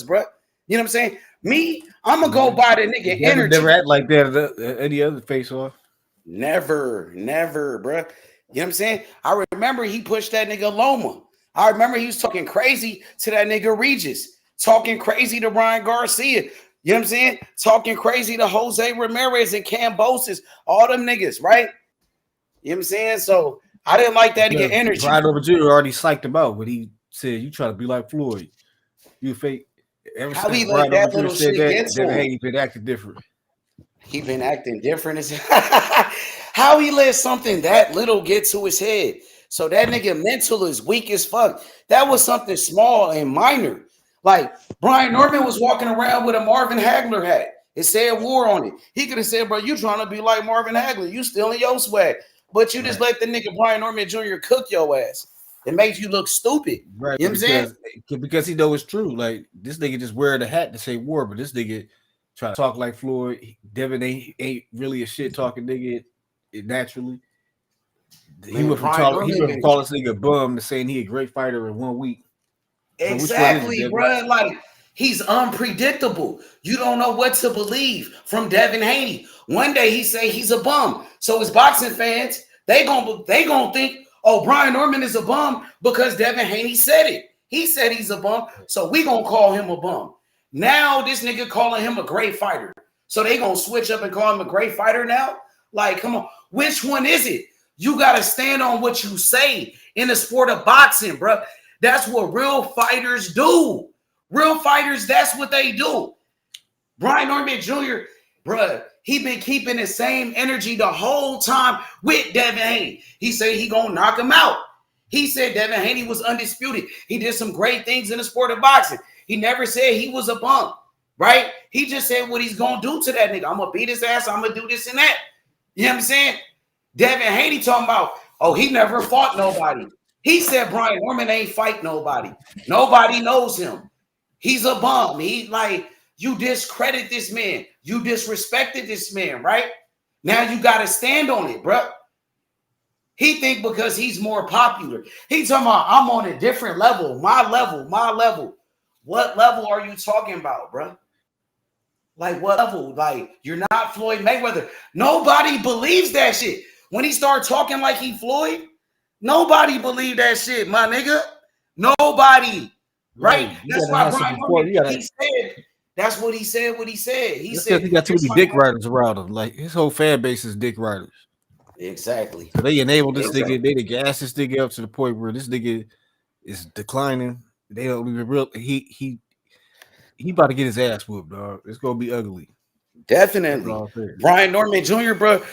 bro. You know what I'm saying? Me, I'm gonna go by the nigga energy. Never act like that at any other face off. Never, bro. You know what I'm saying? I remember he pushed that nigga Loma. I remember he was talking crazy to that nigga Regis, talking crazy to Ryan Garcia. You know what I'm saying? Talking crazy to Jose Ramirez and Cambosis, all them niggas, right? You know what I'm saying? So I didn't like that nigga energy. Brian Over Jr. already psyched him out when he said, "You try to be like Floyd. You fake." Ever How he since let Brian that Over Jr. little said shit that, get to Devin him? Haney been acting different. He been acting different as how he let something that little get to his head. So that nigga mental is weak as fuck. That was something small and minor. Like Brian Norman was walking around with a Marvin Hagler hat. It said war on it. He could have said, bro, you trying to be like Marvin Hagler. You still in your swag. But you just let the nigga Brian Norman Jr. cook your ass. It makes you look stupid. Right. You know what I'm saying? Because he know it's true. Like this nigga just wear the hat to say war, but this nigga try to talk like Floyd. Devin ain't really a shit talking nigga naturally. He went from calling this nigga a bum to saying he a great fighter in 1 week. Exactly, so bro. Like he's unpredictable. You don't know what to believe from Devin Haney. One day he say he's a bum. So his boxing fans, they gonna think, oh, Brian Norman is a bum because Devin Haney said it. He said he's a bum, so we gonna call him a bum. Now this nigga calling him a great fighter. So they gonna switch up and call him a great fighter now? Like, come on, which one is it? You gotta stand on what you say in the sport of boxing, bro. That's what real fighters do. Real fighters, that's what they do. Brian Norman Jr., bro, he been keeping the same energy the whole time with Devin Haney. He said he gonna knock him out. He said Devin Haney was undisputed. He did some great things in the sport of boxing. He never said he was a bum, right? He just said what he's gonna do to that nigga. I'm gonna beat his ass. I'm gonna do this and that. You know what I'm saying? Devin Haney talking about, oh, he never fought nobody. He said Brian Norman ain't fight nobody. Nobody knows him. He's a bum. He like, you discredit this man. You disrespected this man, right? Now you got to stand on it, bro. He think because he's more popular. He talking about, I'm on a different level. My level. What level are you talking about, bro? Like what level? Like you're not Floyd Mayweather. Nobody believes that shit. When he started talking like he Floyd, nobody believed that shit, my nigga. Nobody. Right? That's why Brian Norman, he said, that's what he said, what he said. He said he got too many dick riders around him. Like his whole fan base is dick riders. Exactly. So they enable this nigga, they gas this nigga up to the point where this nigga is declining. They don't even real he about to get his ass whooped, dog. It's gonna be ugly. Definitely. Brian Norman Jr., bro,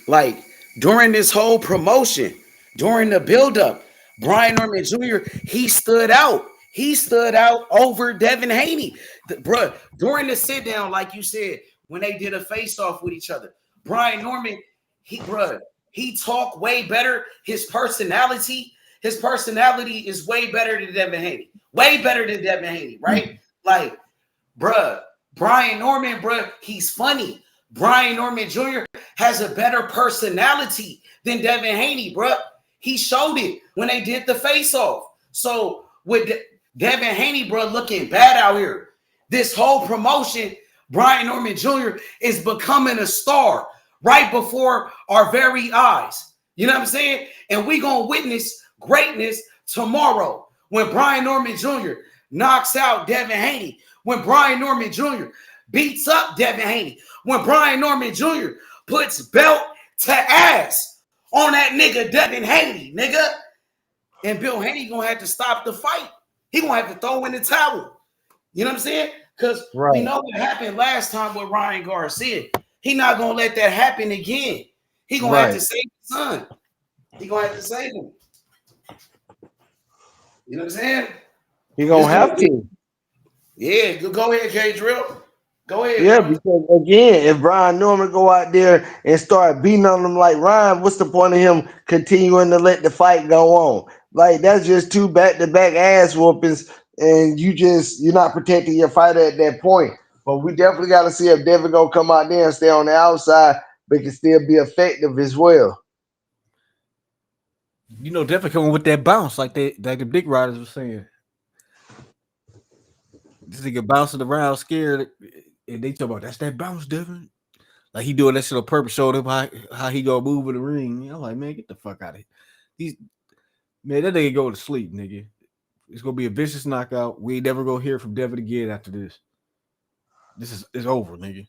like during this whole promotion, during the buildup, Brian Norman Jr., he stood out. He stood out over Devin Haney. Bro, during the sit down, like you said, when they did a face-off with each other, Brian Norman, he talked way better. His personality is way better than Devin Haney. Way better than Devin Haney, right? Like, bruh, Brian Norman, bruh, he's funny. Brian Norman Jr. has a better personality than Devin Haney, bruh. He showed it when they did the face-off. So with Devin Haney, bruh, looking bad out here, this whole promotion, Brian Norman Jr. is becoming a star right before our very eyes. You know what I'm saying? And we gonna witness greatness tomorrow when Brian Norman Jr. knocks out Devin Haney, when Brian Norman Jr. beats up Devin Haney, when Brian Norman Jr. puts belt to ass on that nigga Devin Haney, nigga. And Bill Haney gonna have to stop the fight. He gonna have to throw in the towel. You know what I'm saying? Because we know what happened last time with Ryan Garcia. He not gonna let that happen again. He gonna have to save his son. He gonna have to save him. You know what I'm saying? He gonna have to. Yeah, go ahead, K Drill. Go ahead. Yeah, because again, if Brian Norman go out there and start beating on him like Ryan, what's the point of him continuing to let the fight go on? Like that's just two back-to-back ass whoopings, and you're not protecting your fighter at that point. But we definitely got to see if Devin gonna come out there and stay on the outside, but can still be effective as well. You know, Devin coming with that bounce, like the big riders were saying. This nigga bouncing around scared, and they talk about that's that bounce, Devin. Like he doing that shit on purpose, showed him how he gonna move in the ring. I'm like, man, get the fuck out of here. Man, that nigga go to sleep, nigga. It's gonna be a vicious knockout. We ain't never gonna hear from Devin again after this. It's over, nigga.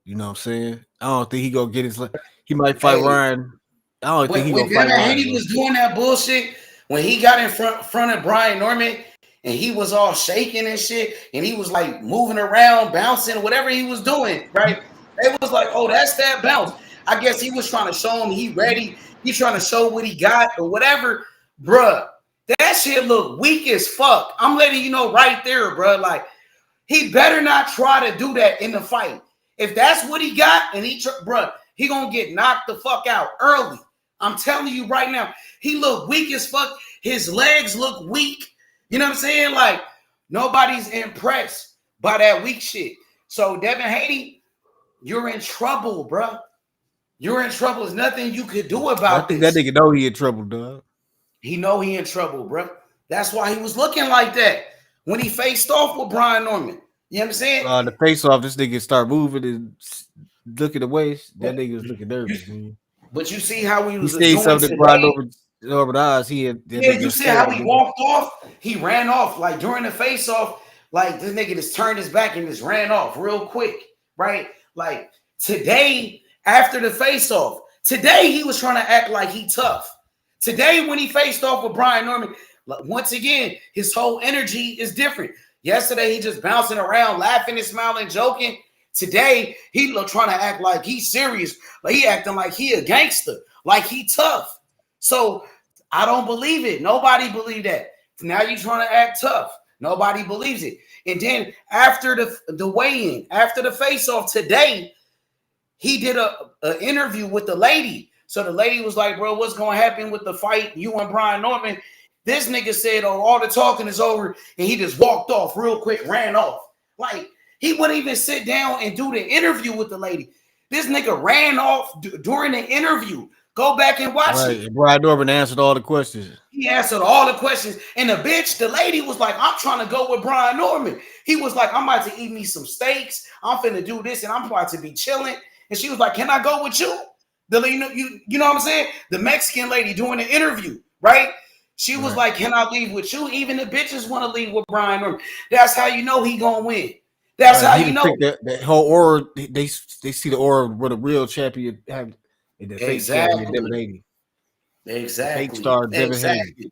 You know what I'm saying? I don't think he gonna get his. He might fight Ryan. I don't think he gonna fight Ryan. When he was doing that bullshit, when he got in front of Brian Norman, and he was all shaking and shit, and he was like moving around, bouncing, whatever he was doing, right? It was like, oh, that's that bounce. I guess he was trying to show him he ready. He trying to show what he got or whatever. Bruh, that shit look weak as fuck. I'm letting you know right there, bruh. Like, he better not try to do that in the fight. If that's what he got, and bruh, he gonna get knocked the fuck out early. I'm telling you right now, he look weak as fuck. His legs look weak. You know what I'm saying? Like, nobody's impressed by that weak shit. So, Devin Haney, you're in trouble, bro. You're in trouble. There's nothing you could do about this. That nigga know he in trouble, dog. He know he in trouble, bro. That's why he was looking like that when he faced off with Brian Norman. You know what I'm saying? The face off, this nigga start moving and looking away. That nigga was looking nervous, man. But you see how he was doing something Brian over the eyes. You see how he walked off? He ran off like during the face off. Like this nigga just turned his back and just ran off real quick, right? Like today, after the face off, today he was trying to act like he tough. Today, when he faced off with Brian Norman, once again, his whole energy is different. Yesterday, he just bouncing around, laughing and smiling, joking. Today, he trying to act like he's serious. Like he acting like he a gangster, like he tough. So I don't believe it. Nobody believe that. Now you trying to act tough. Nobody believes it. And then after the weigh-in, after the face-off today, he did an interview with the lady. So the lady was like, bro, what's going to happen with the fight, you and Brian Norman? This nigga said, oh, all the talking is over. And he just walked off real quick, ran off. Like, he wouldn't even sit down and do the interview with the lady. This nigga ran off during the interview. Go back and watch it. Brian Norman answered all the questions. He answered all the questions. And the lady was like, I'm trying to go with Brian Norman. He was like, I'm about to eat me some steaks. I'm finna do this and I'm about to be chilling. And she was like, can I go with you? You know what I'm saying? The Mexican lady doing the interview, right? She was like, can I leave with you? Even the bitches want to leave with Brian Norman. That's how you know he gonna win. That's how you know. That whole aura, they see the aura where the real champion have. Exactly. Devin Haney. Exactly. Fake star Devin Haney.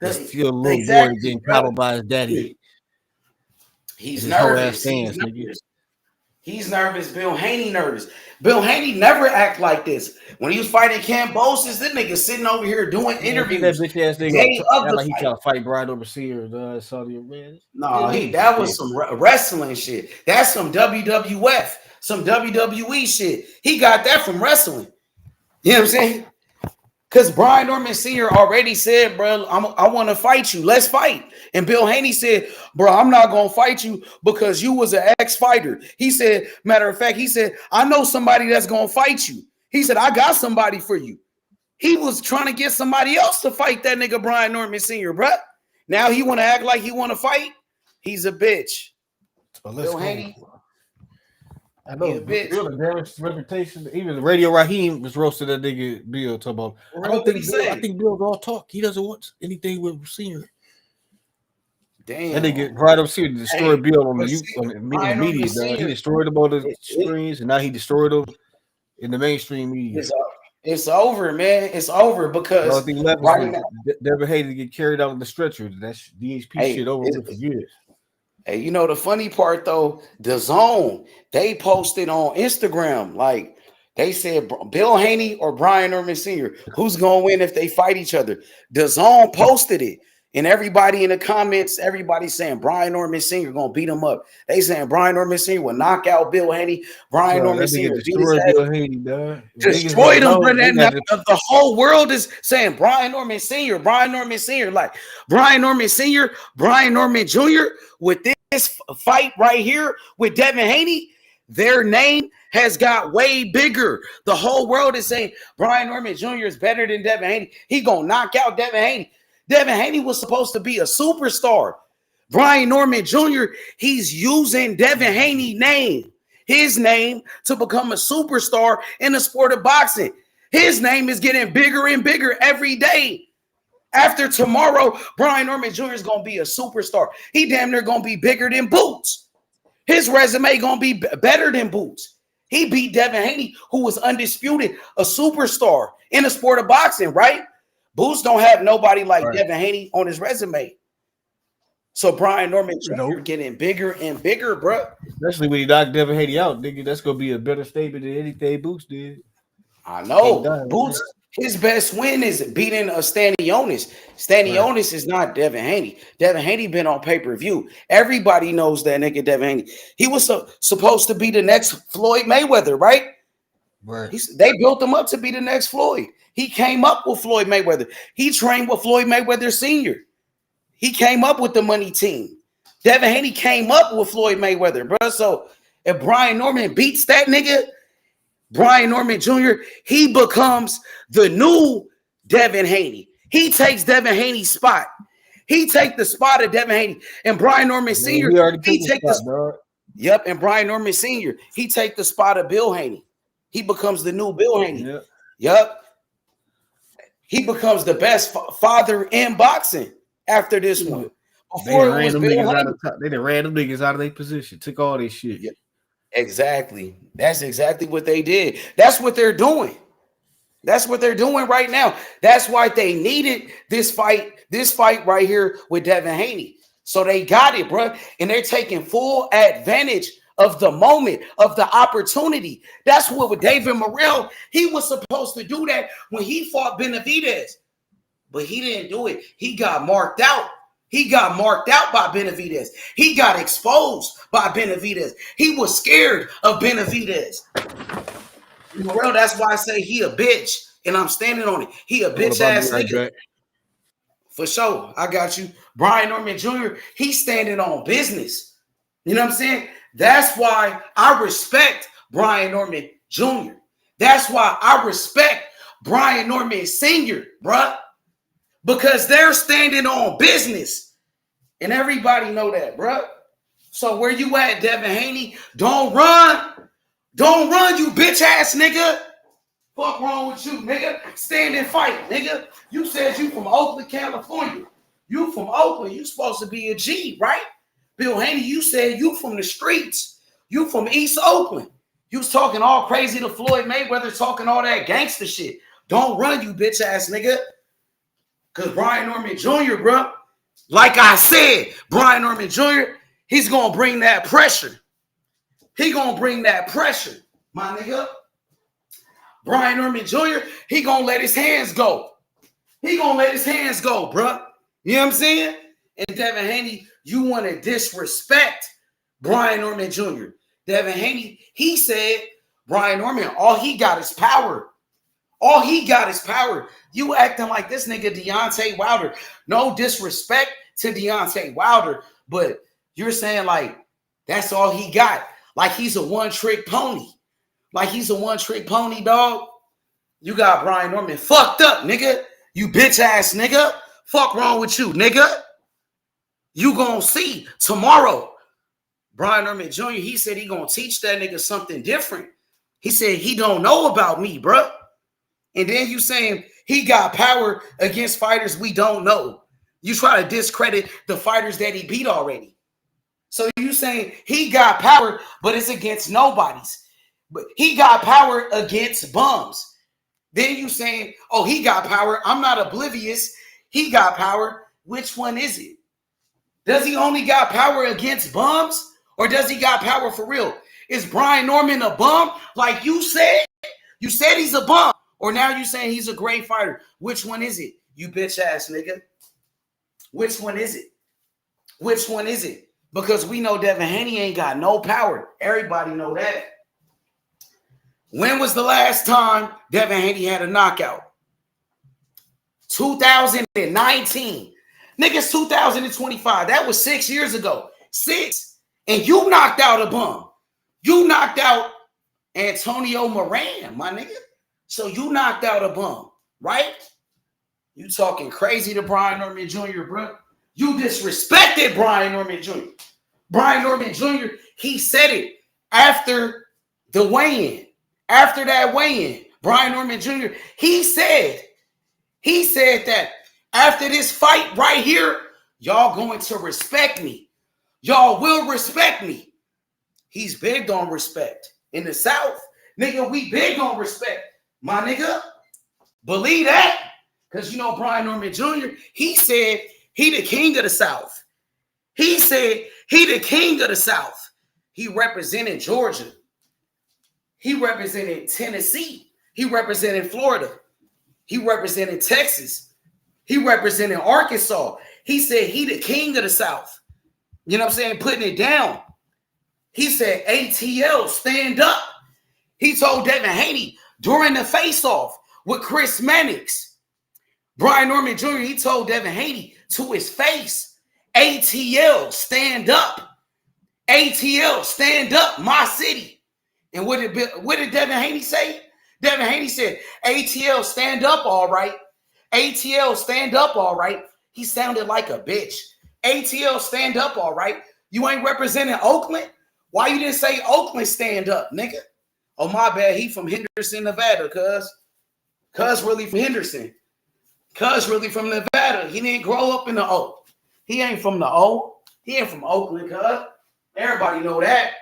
That's still a little boy getting coddled by his daddy. He's nervous. He's nervous. Bill Haney nervous. Bill Haney never act like this. When he was fighting Cambosis, this nigga sitting over here doing interviews. That bitch ass nigga like he trying to fight Brian overseer, Saudi Arabia. No, that was some wrestling shit. That's some WWF, some WWE shit. He got that from wrestling. You know what I'm saying? Because Brian Norman Sr. already said, bro, I want to fight you. Let's fight. And Bill Haney said, bro, I'm not going to fight you because you was an ex-fighter. He said, matter of fact, he said, I know somebody that's going to fight you. He said, I got somebody for you. He was trying to get somebody else to fight that nigga Brian Norman Sr., bro. Now he want to act like he want to fight? He's a bitch. Bill Haney. I know Bill damaged reputation. Even the Radio Raheem was roasting that nigga Bill talking about. I think Bill's all talk. He doesn't want anything with Senior. Damn. That nigga right up here destroyed Bill on the media. He destroyed him on the screens, and now he destroyed him in the mainstream media. It's over, man. It's over because right now, Devin Haney to get carried out on the stretcher. That's DHP shit over with for years. Hey, you know the funny part though, DAZN, they posted on Instagram, like they said Bill Haney or Brian Norman Sr., who's gonna win if they fight each other. DAZN posted it, and everybody in the comments, everybody saying Brian Norman Sr. gonna beat him up. They saying Brian Norman Sr. will knock out Bill Haney. Brian Norman Sr. destroyed Bill Haney, dog. Destroyed him, but the whole world is saying Brian Norman Sr., Brian Norman Sr. Like Brian Norman Sr., Brian Norman Jr. with this fight right here with Devin Haney, their name has got way bigger. The whole world is saying Brian Norman Jr. is better than Devin Haney. He gonna knock out Devin Haney. Devin Haney was supposed to be a superstar. Brian Norman Jr., he's using Devin Haney his name, to become a superstar in the sport of boxing. His name is getting bigger and bigger every day. After tomorrow, Brian Norman Jr. is going to be a superstar. He damn near going to be bigger than Boots. His resume going to be better than Boots. He beat Devin Haney, who was undisputed, a superstar in the sport of boxing, right? Boots don't have nobody like Devin Haney on his resume. So Brian Norman Jr. getting bigger and bigger, bro. Especially when he knocked Devin Haney out, nigga. That's gonna be a better statement than anything Boots did. I know. Boots, his best win is beating Stanionis. Stanionis is not Devin Haney. Devin Haney been on pay-per-view. Everybody knows that nigga Devin Haney. He was supposed to be the next Floyd Mayweather, right? Right. They built him up to be the next Floyd. He came up with Floyd Mayweather. He trained with Floyd Mayweather Sr. He came up with the money team. Devin Haney came up with Floyd Mayweather, bro. So if Brian Norman beats that nigga, Brian Norman Jr., he becomes the new Devin Haney. He takes Devin Haney's spot. He take the spot of Devin Haney. And Brian Norman Sr., he take the spot. Yep, and Brian Norman Sr., he take the spot of Bill Haney. He becomes the new Bill Haney. Yep. He becomes the best father in boxing after this one. Before it was Bill Haney. They done ran them niggas out of their position, took all their shit. Yeah, exactly. That's exactly what they did. That's what they're doing. That's what they're doing right now. That's why they needed this fight right here with Devin Haney. So they got it, bro. And they're taking full advantage of the moment, of the opportunity. That's what with David Morrell, he was supposed to do that when he fought Benavidez. But he didn't do it. He got marked out. He got marked out by Benavidez. He got exposed by Benavidez. He was scared of Benavidez. Morrell, that's why I say he a bitch, and I'm standing on it. He a bitch ass nigga. For sure. I got you. Brian Norman Jr., he's standing on business. You know what I'm saying? That's why I respect Brian Norman Jr. That's why I respect Brian Norman Sr., bruh. Because they're standing on business. And everybody know that, bruh. So where you at, Devin Haney? Don't run. Don't run, you bitch ass nigga. Fuck wrong with you, nigga? Stand and fight, nigga. You said you from Oakland, California. You from Oakland. You supposed to be a G, right? Bill Haney, you said you from the streets. You from East Oakland. You was talking all crazy to Floyd Mayweather, talking all that gangster shit. Don't run, you bitch ass nigga. Because Brian Norman Jr., bro, like I said, Brian Norman Jr., he's going to bring that pressure. He going to bring that pressure, my nigga. Brian Norman Jr., he going to let his hands go. He going to let his hands go, bro. You know what I'm saying? And Devin Haney, you want to disrespect Brian Norman Jr. Devin Haney, he said, Brian Norman, all he got is power. All he got is power. You acting like this nigga Deontay Wilder. No disrespect to Deontay Wilder, but you're saying like that's all he got. Like he's a one-trick pony. Like he's a one-trick pony, dog. You got Brian Norman fucked up, nigga. You bitch ass nigga. Fuck wrong with you, nigga. You gonna see tomorrow. Brian Norman Jr., he said he gonna teach that nigga something different. He said he don't know about me, bruh. And then you saying he got power against fighters we don't know. You try to discredit the fighters that he beat already. So you saying he got power, but it's against nobody's. But he got power against bums. Then you saying, oh, he got power. I'm not oblivious. He got power. Which one is it? Does he only got power against bums? Or does he got power for real? Is Brian Norman a bum? Like you said? You said he's a bum. Or now you saying he's a great fighter. Which one is it? You bitch ass nigga. Which one is it? Which one is it? Because we know Devin Haney ain't got no power. Everybody know that. When was the last time Devin Haney had a knockout? 2019. Niggas 2025. That was 6 years ago. 6. And you knocked out a bum. You knocked out Antonio Moran, my nigga. So you knocked out a bum, right? You talking crazy to Brian Norman Jr., bro. You disrespected Brian Norman Jr. Brian Norman Jr., he said it after the weigh-in. After that weigh-in, Brian Norman Jr., he said that after this fight right here, y'all going to respect me. Y'all will respect me. He's big on respect. In the South, nigga, we big on respect. My nigga, believe that. Because, you know, Brian Norman Jr., he said he the king of the South. He said he the king of the South. He represented Georgia. He represented Tennessee. He represented Florida. He represented Texas. He represented Arkansas. He said he the king of the South. You know what I'm saying? Putting it down. He said, ATL, stand up. He told Devin Haney during the face-off with Chris Mannix. Brian Norman Jr., he told Devin Haney to his face, ATL, stand up. ATL, stand up, my city. And what did Devin Haney say? Devin Haney said, ATL, stand up, all right. ATL, stand up, all right. He sounded like a bitch. ATL, stand up, all right. You ain't representing Oakland? Why you didn't say Oakland stand up, nigga? Oh, my bad. He from Henderson, Nevada, cuz. Cuz really from Henderson. Cuz really from Nevada. He didn't grow up in the O. He ain't from the O. He ain't from Oakland, cuz. Everybody know that.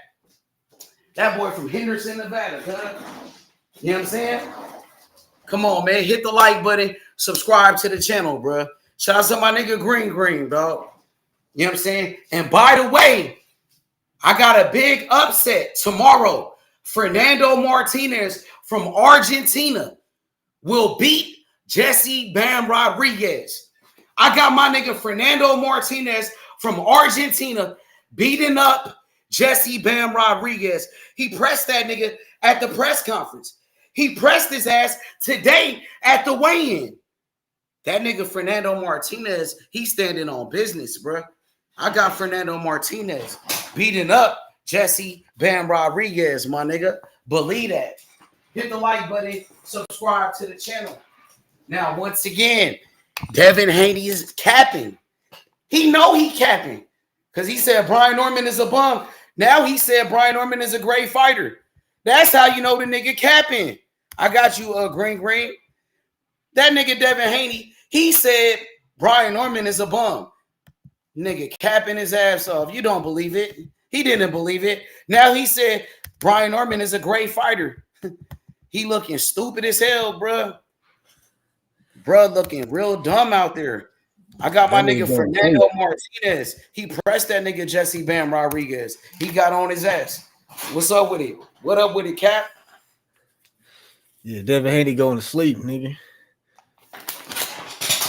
That boy from Henderson, Nevada, cuz. You know what I'm saying? Come on, man. Hit the like button. Subscribe to the channel, bro. Shout out to my nigga Green, dog. You know what I'm saying? And by the way, I got a big upset tomorrow. Fernando Martinez from Argentina will beat Jesse Bam Rodriguez. I got my nigga Fernando Martinez from Argentina beating up Jesse Bam Rodriguez. He pressed that nigga at the press conference. He pressed his ass today at the weigh-in. That nigga Fernando Martinez, he's standing on business, bro. I got Fernando Martinez beating up Jesse Bam Rodriguez, my nigga. Believe that. Hit the like button. Subscribe to the channel. Now, once again, Devin Haney is capping. He know he capping because he said Brian Norman is a bum. Now he said Brian Norman is a great fighter. That's how you know the nigga capping. I got you, Green. That nigga Devin Haney, he said Brian Norman is a bum. Nigga capping his ass off. You don't believe it. He didn't believe it. Now he said Brian Norman is a great fighter. He looking stupid as hell, bro. Bro, looking real dumb out there. I got my nigga Fernando Martinez. He pressed that nigga Jesse Bam Rodriguez. He got on his ass. What's up with it? What up with it, Cap? Yeah, Devin Haney going to sleep, nigga.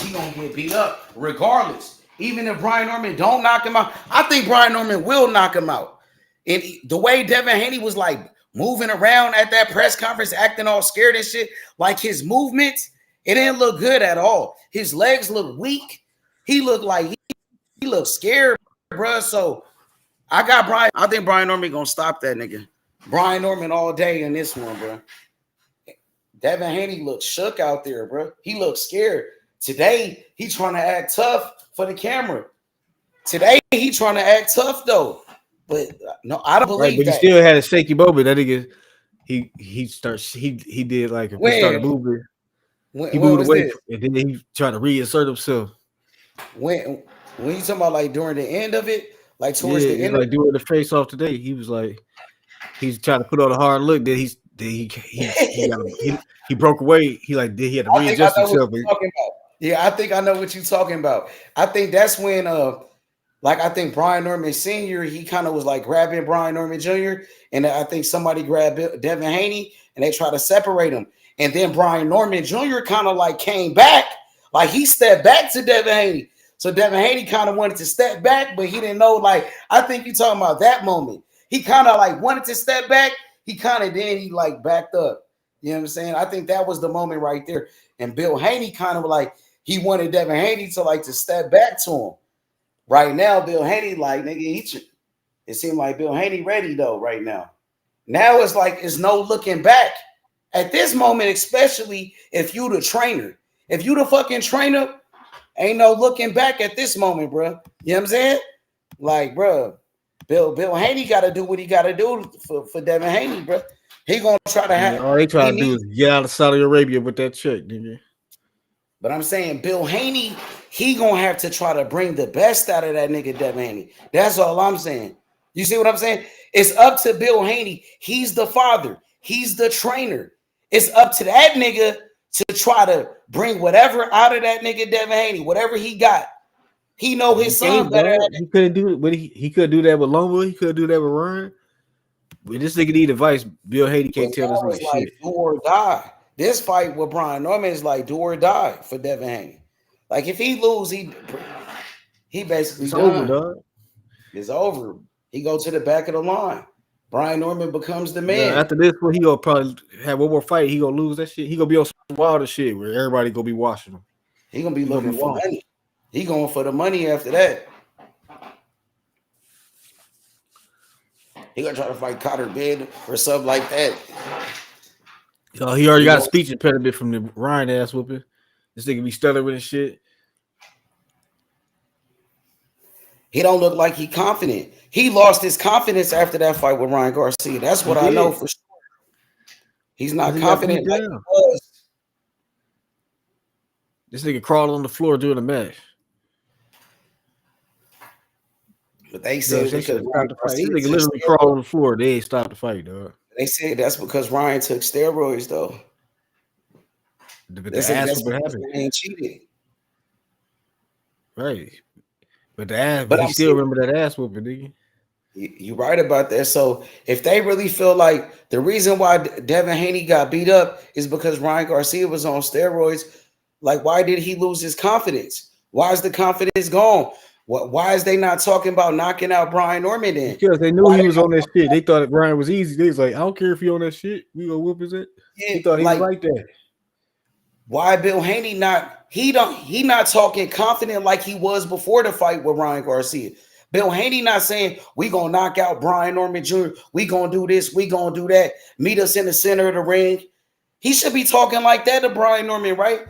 He gonna get beat up regardless. Even if Brian Norman don't knock him out, I think Brian Norman will knock him out. And the way Devin Haney was like moving around at that press conference, acting all scared and shit, like his movements, it didn't look good at all. His legs look weak. He looked like he looked scared, bro. So I got Brian. I think Brian Norman gonna stop that nigga. Brian Norman all day in this one, bro. Devin Haney looked shook out there, bro. He looked scared. Today, he trying to act tough for the camera. Today, he trying to act tough, though. But no, I don't believe but that. He still had a shaky moment. That nigga, he did like if he started moving. He moved away and then he tried to reassert himself. When you talking about like during the end of it, like towards the end, like during the face off today, he was like he's trying to put on a hard look. Then he broke away. He had to readjust himself. Yeah, I think I know what you're talking about. I think that's when I think Brian Norman Sr., he kind of was like grabbing Brian Norman Jr. And I think somebody grabbed Devin Haney and they tried to separate him. And then Brian Norman Jr. kind of like came back, like he stepped back to Devin Haney. So Devin Haney kind of wanted to step back, but he didn't know. Like, I think you're talking about that moment. He kind of like wanted to step back. He like backed up. You know what I'm saying? I think that was the moment right there. And Bill Haney kind of like, he wanted Devin Haney to step back to him. Right now, Bill Haney, like, nigga, it seemed like Bill Haney ready though right now. Now it's like, it's no looking back. At this moment, especially if you the trainer, If you the fucking trainer, ain't no looking back at this moment, bro. You know what I'm saying? Like, bro, Bill Haney got to do what he got to do for Devin Haney, bro. He gonna try to have. All they try to do is get out of Saudi Arabia with that check, nigga. But I'm saying Bill Haney, he gonna have to try to bring the best out of that nigga Devin Haney. That's all I'm saying. You see what I'm saying? It's up to Bill Haney. He's the father. He's the trainer. It's up to that nigga to try to bring whatever out of that nigga Devin Haney, whatever he got. He know his son better. He couldn't do it, but he could do that with Loma. He could do that with Ryan. But this nigga need advice. Bill Haney can't tell this nigga like shit. Do or die. This fight with Brian Norman is like do or die for Devin Haney. Like if he lose, he basically it's done. over, dog. It's over. He go to the back of the line. Brian Norman becomes the man. Yeah, after this, well, he gonna probably have one more fight. He gonna lose that shit. He gonna be on some wilder shit where everybody gonna be watching him. He gonna be looking for money. He going for the money after that. He gonna try to fight Cotter Bid or something like that. So he already got a speech impediment from the Ryan ass whooping. This nigga be stuttering and shit. He don't look like he confident. He lost his confidence after that fight with Ryan Garcia. That's what I know for sure. He's not confident like he was. This nigga crawled on the floor during the match. But they said they should stop the fight. This nigga literally crawled on the floor. They ain't stopped the fight, dog. They said that's because Ryan took steroids, though. But the ass whooping happened. He ain't cheated. Right. But the ass, but he still remember that ass whooping, nigga. You're right about that. So if they really feel like the reason why Devin Haney got beat up is because Ryan Garcia was on steroids, like why did he lose his confidence? Why is the confidence gone? Why is they not talking about knocking out Brian Norman then? Because they knew he was on that shit. They thought Brian was easy. They was like, I don't care if he on that shit. We gonna whoop his ass. Yeah, he thought he was like that. Why Bill Haney not? He not talking confident like he was before the fight with Ryan Garcia. Bill Haney not saying we gonna knock out Brian Norman Jr. We gonna do this. We gonna do that. Meet us in the center of the ring. He should be talking like that to Brian Norman, right?